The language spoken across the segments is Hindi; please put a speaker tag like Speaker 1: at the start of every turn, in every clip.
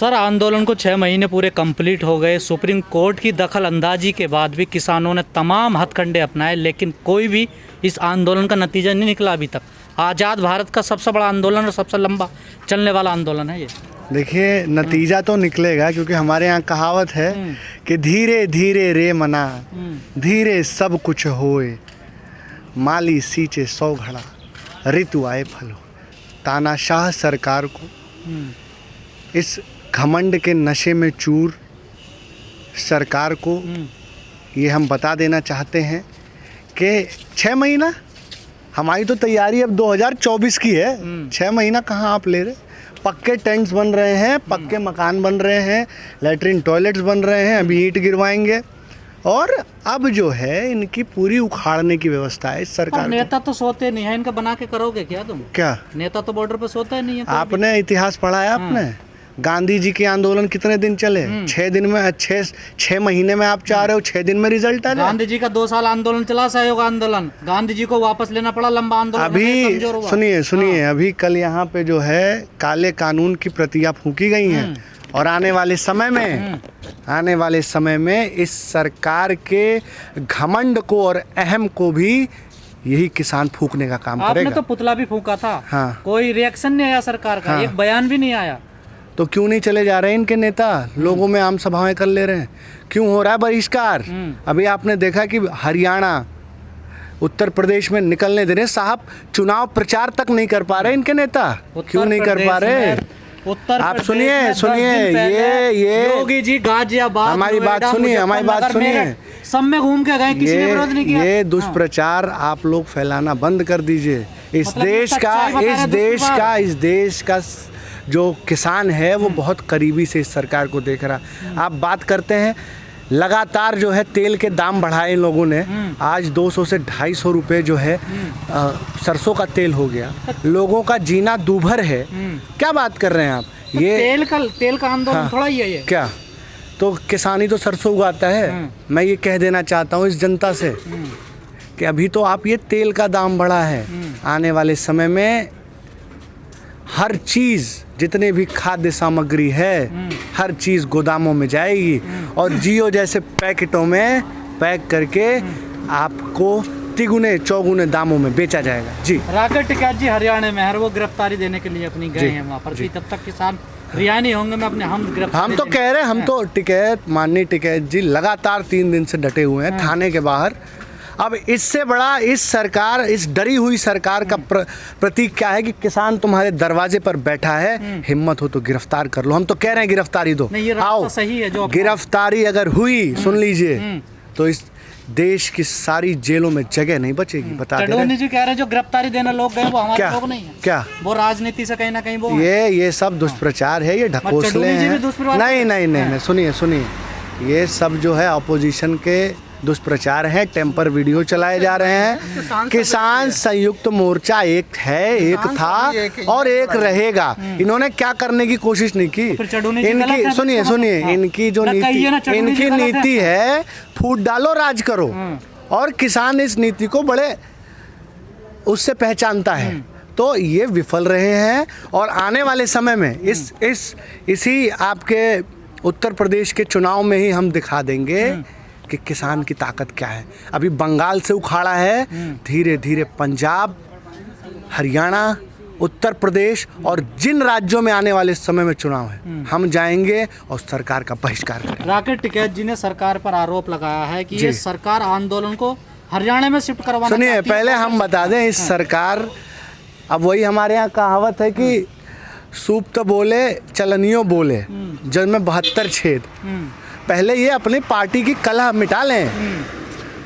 Speaker 1: सर, आंदोलन को 6 महीने पूरे कंप्लीट हो गए। सुप्रीम कोर्ट की दखल अंदाजी के बाद भी किसानों ने तमाम हथकंडे अपनाए, लेकिन कोई भी इस आंदोलन का नतीजा नहीं निकला अभी तक। आज़ाद भारत का सबसे बड़ा आंदोलन और सबसे लंबा चलने वाला आंदोलन है ये।
Speaker 2: देखिए, नतीजा तो निकलेगा, क्योंकि हमारे यहाँ कहावत है कि धीरे धीरे रे मना, धीरे सब कुछ होए, माली सींचे 100 घड़ा, ऋतु आए फल हो। तानाशाह सरकार को, इस घमंड के नशे में चूर सरकार को ये हम बता देना चाहते हैं कि 6 महीना हमारी तो तैयारी अब 2024 की है। 6 महीना कहाँ आप ले रहे? पक्के टेंट्स बन रहे हैं, पक्के मकान बन रहे हैं, लैट्रिन टॉयलेट्स बन रहे हैं, अभी ईंट गिरवाएंगे, और अब जो है इनकी पूरी उखाड़ने की व्यवस्था है इस सरकार।
Speaker 1: नेता तो सोते नहीं है, इनका बना के करोगे क्या तुम?
Speaker 2: क्या
Speaker 1: नेता तो बॉर्डर पे सोता ही नहीं है।
Speaker 2: आपने इतिहास पढ़ा है? आपने गांधी जी के आंदोलन कितने दिन चले? 6 दिन में, 6 महीने में आप चाह रहे हो 6 दिन में रिजल्ट आ जाए?
Speaker 1: गांधी जी का 2 साल आंदोलन चला, सहयोग आंदोलन, गांधी जी को वापस लेना पड़ा, लंबा आंदोलन।
Speaker 2: अभी सुनिए, अभी कल यहाँ पे जो है काले कानून की प्रतियां फूंकी गई हैं, और आने वाले समय में इस सरकार के घमंड को और अहम को भी यही किसान फूंकने का काम करेगा।
Speaker 1: आपने तो पुतला भी फूंका था।
Speaker 2: हाँ।
Speaker 1: कोई रिएक्शन नहीं आया सरकार का। एक बयान भी नहीं आया।
Speaker 2: तो क्यों नहीं चले जा रहे हैं इनके नेता? लोगों में आम सभाएं कर ले रहे हैं। क्यों हो रहा है बहिष्कार? अभी आपने देखा कि हरियाणा, उत्तर प्रदेश में निकलने दे रहे साहब, चुनाव प्रचार तक नहीं कर पा रहे इनके नेता। क्यों नहीं कर पा रहे? आप सुनिए, ये
Speaker 1: योगी जी गाजियाबाद,
Speaker 2: हमारी बात सुनिए,
Speaker 1: सब में घूम के गए, किसी ने विरोध नहीं किया।
Speaker 2: ये दुष्प्रचार आप लोग फैलाना बंद कर दीजिए। इस देश का जो किसान है वो बहुत करीबी से इस सरकार को देख रहा। आप बात करते हैं, लगातार जो है तेल के दाम बढ़ाए इन लोगों ने। आज 200 से 250 रुपये जो है सरसों का तेल हो गया। लोगों का जीना दूभर है। क्या बात कर रहे हैं आप?
Speaker 1: तो ये तेल का आंदोलन थोड़ा ही है ये।
Speaker 2: क्या तो किसानी तो सरसों उगाता है। मैं ये कह देना चाहता हूँ इस जनता से कि अभी तो आप ये तेल का दाम बढ़ा है, आने वाले समय में हर चीज़, जितने भी खाद्य सामग्री है, हर चीज़ गोदामों में जाएगी और जियो जैसे पैकेटों में पैक करके आपको तिगुने चौगुने दामों में बेचा जाएगा। जी।
Speaker 1: राकेश टिकैत जी हरियाणा में है, वो गिरफ्तारी देने के लिए अपनी गए हैं वहाँ पर। तब तक किसान रिहा नहीं होंगे। मैं अपने हम
Speaker 2: तो कह रहे हैं, हम तो माननीय टिकैत जी लगातार 3 दिन से डटे हुए हैं थाने के बाहर। अब इससे बड़ा इस डरी हुई सरकार का प्रतीक क्या है कि किसान तुम्हारे दरवाजे पर बैठा है, हिम्मत हो तो गिरफ्तार कर लो। हम तो कह रहे हैं गिरफ्तारी दो। आओ,
Speaker 1: सही है जो
Speaker 2: गिरफ्तारी अगर हुई, सुन लीजिए, तो इस देश की सारी जेलों में जगह नहीं बचेगी। बता दे रहे
Speaker 1: जी, कह रहे जो गिरफ्तारी देने लोग गए वो हमारे लोग नहीं है।
Speaker 2: क्या
Speaker 1: वो राजनीति से कहीं ना कहीं वो
Speaker 2: ये सब दुष्प्रचार है, ये ढकोसले हैं। नहीं, सुनिए, ये सब जो है अपोजिशन के दुष्प्रचार है, टेम्पर वीडियो चलाए जा रहे हैं। किसान संयुक्त मोर्चा एक है, एक था और एक रहेगा। इन्होंने क्या करने की कोशिश नहीं की। इनकी सुनिए, इनकी जो नीति है, फूट डालो राज करो, और किसान इस नीति को बड़े उससे पहचानता है। तो ये विफल रहे हैं, और आने वाले समय में इसी आपके उत्तर प्रदेश के चुनाव में ही हम दिखा देंगे कि किसान की ताकत क्या है। अभी बंगाल से उखाड़ा है, धीरे धीरे पंजाब, हरियाणा, उत्तर प्रदेश और जिन राज्यों में आने वाले समय में चुनाव है, हम जाएंगे और सरकार का बहिष्कार करेंगे।
Speaker 1: राकेश टिकैत जी ने सरकार पर आरोप लगाया है कि ये सरकार आंदोलन को हरियाणा में शिफ्ट करवाना।
Speaker 2: सुनिए, पहले हम बता दें, इस सरकार, अब वही हमारे यहाँ कहावत है कि सूप तो बोले चलनियों बोले, जल में 72 छेद। पहले ये अपनी पार्टी की कलह मिटा लें।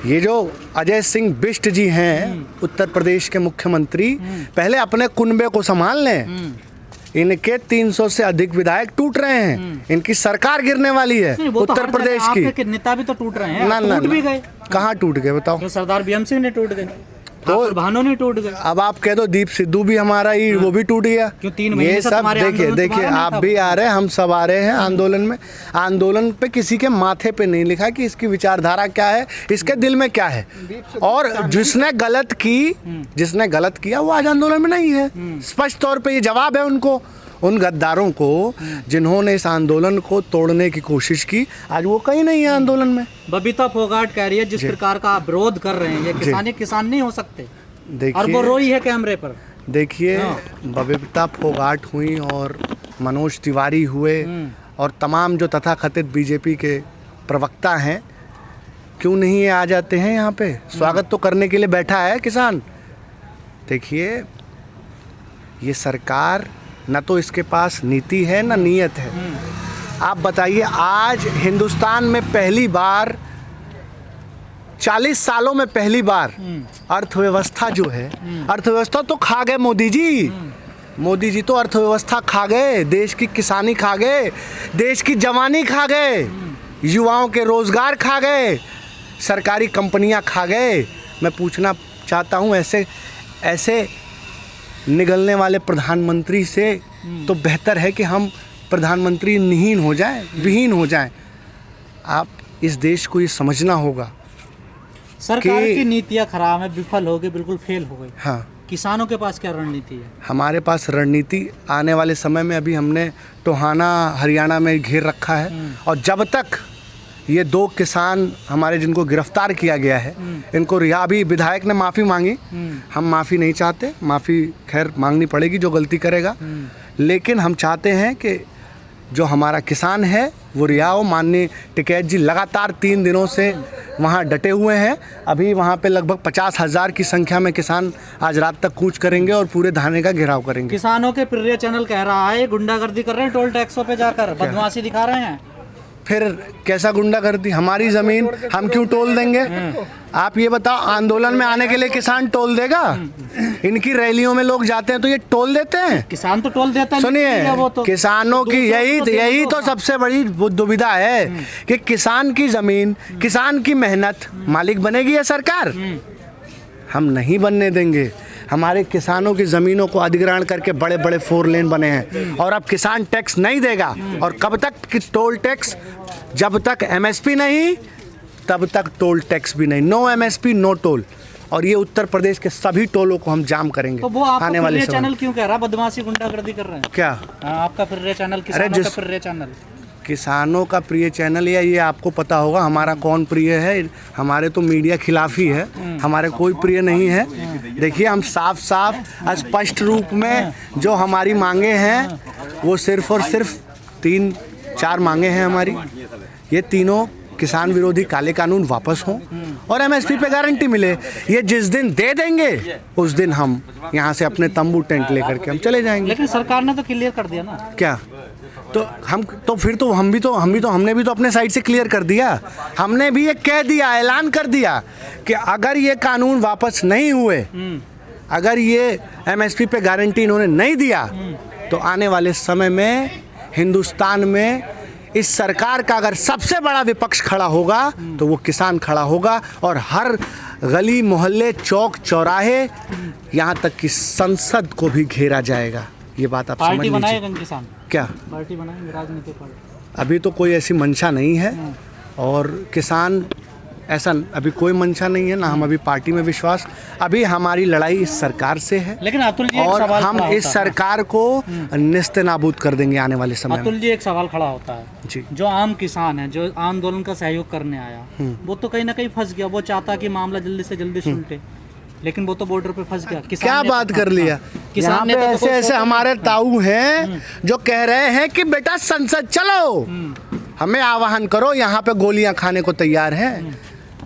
Speaker 2: ये जो अजय सिंह बिष्ट जी हैं, उत्तर प्रदेश के मुख्यमंत्री, पहले अपने कुनबे को संभाल लें। इनके 300 से अधिक विधायक टूट रहे हैं। इनकी सरकार गिरने वाली है उत्तर प्रदेश की।
Speaker 1: नेता भी तो टूट रहे हैं। टूट भी गए।
Speaker 2: कहाँ टूट गए बताओ?
Speaker 1: सरदार बीएम सिंह ने टूट गए, तो भानों नहीं टूट गए।
Speaker 2: अब आप कह दो दीप सिद्धू भी हमारा ही, वो भी टूट गया।
Speaker 1: क्यों 3 महीने
Speaker 2: ये सब देखिए, आप भी आ रहे हैं, हम सब आ रहे हैं आंदोलन में। आंदोलन पे किसी के माथे पे नहीं लिखा कि इसकी विचारधारा क्या है, इसके दिल में क्या है, और जिसने गलत किया वो आज आंदोलन में नहीं है। स्पष्ट तौर पे ये जवाब है उनको। उन गद्दारों को जिन्होंने इस आंदोलन को तोड़ने की कोशिश की, आज वो कहीं नहीं है आंदोलन में।
Speaker 1: बबीता फोगाट कह रही है जिस प्रकार का आप विरोध कर रहे हैं ये किसान नहीं हो सकते। और वो रोई है कैमरे पर।
Speaker 2: देखिए, बबीता फोगाट हुई और मनोज तिवारी हुए और तमाम जो तथाकथित बीजेपी के प्रवक्ता हैं, क्यों नहीं ये आ जाते हैं यहाँ पे? स्वागत तो करने के लिए बैठा है किसान। देखिए, ये सरकार न तो इसके पास नीति है न नीयत है। आप बताइए, आज हिंदुस्तान में पहली बार 40 सालों में पहली बार अर्थव्यवस्था जो है, अर्थव्यवस्था तो खा गए मोदी जी। मोदी जी तो अर्थव्यवस्था खा गए, देश की किसानी खा गए, देश की जवानी खा गए, युवाओं के रोजगार खा गए, सरकारी कंपनियां खा गए। मैं पूछना चाहता हूं, ऐसे निगलने वाले प्रधानमंत्री से तो बेहतर है कि हम प्रधानमंत्री विहीन हो जाएं। आप इस देश को ये समझना होगा।
Speaker 1: सरकार की नीतियां खराब है, विफल हो गई, बिल्कुल फेल हो गई।
Speaker 2: हाँ,
Speaker 1: किसानों के पास क्या रणनीति है? हमारे
Speaker 2: पास रणनीति आने वाले समय में, अभी हमने टोहाना हरियाणा में घेर रखा है, और जब तक ये 2 किसान हमारे जिनको गिरफ्तार किया गया है इनको रिहा, अभी विधायक ने माफ़ी मांगी, हम माफ़ी नहीं चाहते, माफ़ी खैर मांगनी पड़ेगी जो गलती करेगा, लेकिन हम चाहते हैं कि जो हमारा किसान है वो रिहा हो। माननीय टिकैत जी लगातार 3 दिनों से वहाँ डटे हुए हैं। अभी वहाँ पे लगभग 50,000 की संख्या में किसान आज रात तक कूच करेंगे और पूरे थाने का घेराव करेंगे।
Speaker 1: किसानों के प्रिय चैनल कह रहा है गुंडागर्दी कर रहे हैं, टोल टैक्सों पे जाकर बदमाशी दिखा रहे हैं।
Speaker 2: फिर कैसा गुंडागर्दी? हमारी ज़मीन हम क्यों टोल देंगे? आप ये बताओ, आंदोलन में आने के लिए किसान टोल देगा? इनकी रैलियों में लोग जाते हैं तो ये टोल देते हैं?
Speaker 1: किसान तो टोल देता है।
Speaker 2: सुनिए, किसानों की यही तो सबसे बड़ी दुविधा है कि किसान की ज़मीन, किसान की मेहनत मालिक बनेगी या सरकार? हम नहीं बनने देंगे। हमारे किसानों की ज़मीनों को अधिग्रहण करके बड़े बड़े 4 लेन बने हैं, और अब किसान टैक्स नहीं देगा। और कब तक कि टोल टैक्स? जब तक MSP नहीं तब तक टोल टैक्स भी नहीं। No MSP no toll. और ये उत्तर प्रदेश के सभी टोलों को हम जाम करेंगे।
Speaker 1: तो वो आने वाले चैनल क्यों कह रहा बदमाशी गुंडागर्दी कर रहे हैं?
Speaker 2: क्या
Speaker 1: आपका प्रिय चैनल, किसानों का प्रिय चैनल? किसानों का प्रिय चैनल, या ये आपको पता होगा हमारा कौन प्रिय है? हमारे तो मीडिया खिलाफ ही है, हमारे कोई प्रिय नहीं है। देखिए, हम साफ स्पष्ट रूप में जो हमारी मांगे हैं वो सिर्फ और सिर्फ 3-4 मांगे हैं हमारी। ये तीनों किसान विरोधी काले कानून वापस हों और MSP पे गारंटी मिले। ये जिस दिन दे देंगे उस दिन हम यहाँ से अपने तंबू टेंट लेकर के हम चले जाएंगे। लेकिन सरकार ने तो क्लियर कर दिया ना।
Speaker 2: क्या? हमने भी तो अपने साइड से क्लियर कर दिया। हमने भी ये कह दिया, ऐलान कर दिया कि अगर ये कानून वापस नहीं हुए, अगर ये MSP पे गारंटी इन्होंने नहीं दिया, तो आने वाले समय में हिंदुस्तान में इस सरकार का अगर सबसे बड़ा विपक्ष खड़ा होगा तो वो किसान खड़ा होगा, और हर गली मोहल्ले चौक चौराहे यहाँ तक कि संसद को भी घेरा जाएगा। ये बात आप समझ लीजिए।
Speaker 1: किसान
Speaker 2: क्या
Speaker 1: पार्टी बनाएंगे? राजनीतिक पार्टी?
Speaker 2: अभी तो कोई ऐसी मंशा नहीं है, और किसान ऐसा अभी कोई मंशा नहीं है, ना हम अभी पार्टी में विश्वास। अभी हमारी लड़ाई इस सरकार से है।
Speaker 1: लेकिन अतुल जी,
Speaker 2: और हम इस सरकार को निस्ते नाबूद कर देंगे आने वाले समय में।
Speaker 1: अतुल जी, एक सवाल खड़ा होता है जी, जो आम किसान है, जो आंदोलन का सहयोग करने आया, वो तो कहीं ना कहीं फंस गया। वो चाहता कि मामला जल्दी से जल्दी सुलटे, लेकिन वो तो बॉर्डर पे फंस गया। क्या बात कर लिया? किसान ने
Speaker 2: ऐसे हमारे ताऊ हैं जो कह रहे हैं कि बेटा संसद चलो, हमें आह्वान करो, यहाँ पे गोलियां खाने को तैयार हैं।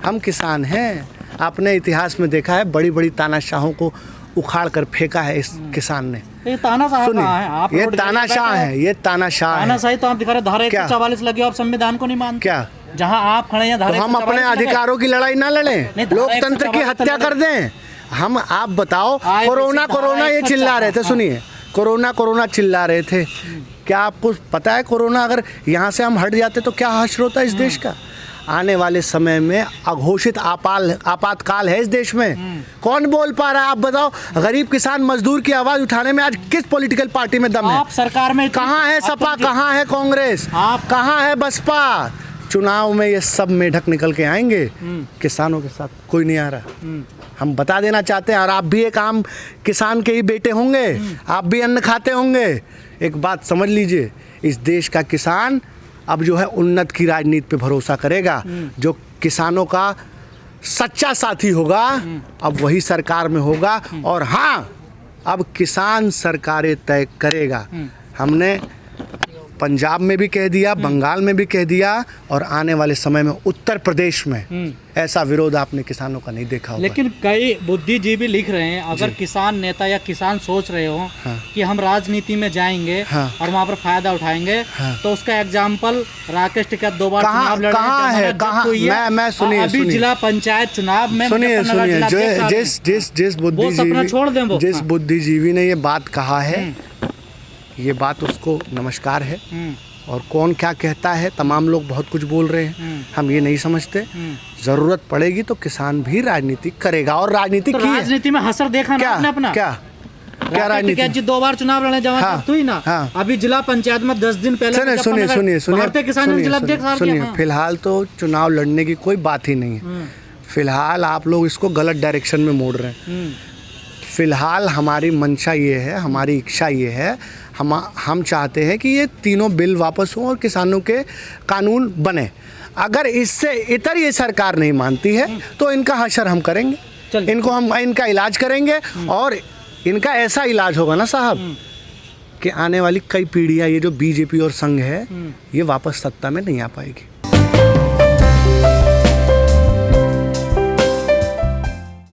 Speaker 2: हम किसान हैं। आपने इतिहास में देखा है, बड़ी बड़ी तानाशाहों को उखाड़ कर फेंका है इस किसान ने।
Speaker 1: ये तानाशाह है,
Speaker 2: ये तानाशाह है, ये तानाशाह है।
Speaker 1: तानाशाही तो आप दिखा रहे, धारा 144 लगी, आप संविधान को नहीं मानते क्या? जहाँ आप खड़े हैं,
Speaker 2: तो हम अपने अधिकारों की लड़ाई ना लड़ें, लोकतंत्र की हत्या कर दें हम? आप बताओ, कोरोना ये चिल्ला रहे थे, सुनिए, कोरोना चिल्ला रहे थे। क्या आपको पता है कोरोना अगर यहाँ से हम हट जाते तो क्या हश्र होता है इस देश का? आने वाले समय में अघोषित आपातकाल है इस देश में। कौन बोल पा रहा है? आप बताओ। गरीब किसान मजदूर की आवाज उठाने में आज किस पॉलिटिकल पार्टी में दम है?
Speaker 1: आप सरकार में
Speaker 2: कहाँ है सपा, कहाँ है कांग्रेस, कहाँ है बसपा? चुनाव में ये सब मेढक निकल के आएंगे, किसानों के साथ कोई नहीं आ रहा। हम बता देना चाहते हैं, और आप भी एक आम किसान के ही बेटे होंगे, आप भी अन्न खाते होंगे। एक बात समझ लीजिए, इस देश का किसान अब जो है उन्नत की राजनीति पे भरोसा करेगा। जो किसानों का सच्चा साथी होगा अब वही सरकार में होगा। और हाँ, अब किसान सरकारें तय करेगा। हमने पंजाब में भी कह दिया, बंगाल में भी कह दिया, और आने वाले समय में उत्तर प्रदेश में ऐसा विरोध आपने किसानों का नहीं देखा होगा।
Speaker 1: लेकिन कई बुद्धिजीवी लिख रहे हैं, अगर किसान नेता या किसान सोच रहे हो कि हम राजनीति में जाएंगे और वहाँ पर फायदा उठाएंगे, तो उसका एग्जाम्पल राकेश टिकैत 2 बार चुनाव लड़े,
Speaker 2: कहाँ है, कहाँ? मैं सुनिए,
Speaker 1: अभी जिला पंचायत चुनाव में
Speaker 2: सुनिए, जिस बुद्धिजीवी ने ये बात कहा है, ये बात उसको नमस्कार है। और कौन क्या कहता है, तमाम लोग बहुत कुछ बोल रहे हैं, हम ये नहीं समझते। जरूरत पड़ेगी तो किसान भी राजनीति करेगा, और राजनीति
Speaker 1: तो
Speaker 2: की
Speaker 1: राजनीति में हसर देखा ना आपने अपना।
Speaker 2: क्या राजनीति?
Speaker 1: जी 2 बार चुनाव लड़ने जमा हुई ना। अभी जिला पंचायत में 10 दिन पहले
Speaker 2: सुनिए, फिलहाल तो चुनाव लड़ने की कोई बात ही नहीं है। फिलहाल आप लोग इसको गलत डायरेक्शन में मोड़ रहे हैं। फिलहाल हमारी मंशा ये है, हमारी इच्छा ये है, हम चाहते हैं कि ये तीनों बिल वापस हों और किसानों के कानून बने। अगर इससे इतर ये सरकार नहीं मानती है तो इनका हशर हम करेंगे, इनका इलाज करेंगे। और इनका ऐसा इलाज होगा ना साहब कि आने वाली कई पीढ़ियाँ, ये जो बीजेपी और संघ है, ये वापस सत्ता में नहीं आ पाएगी।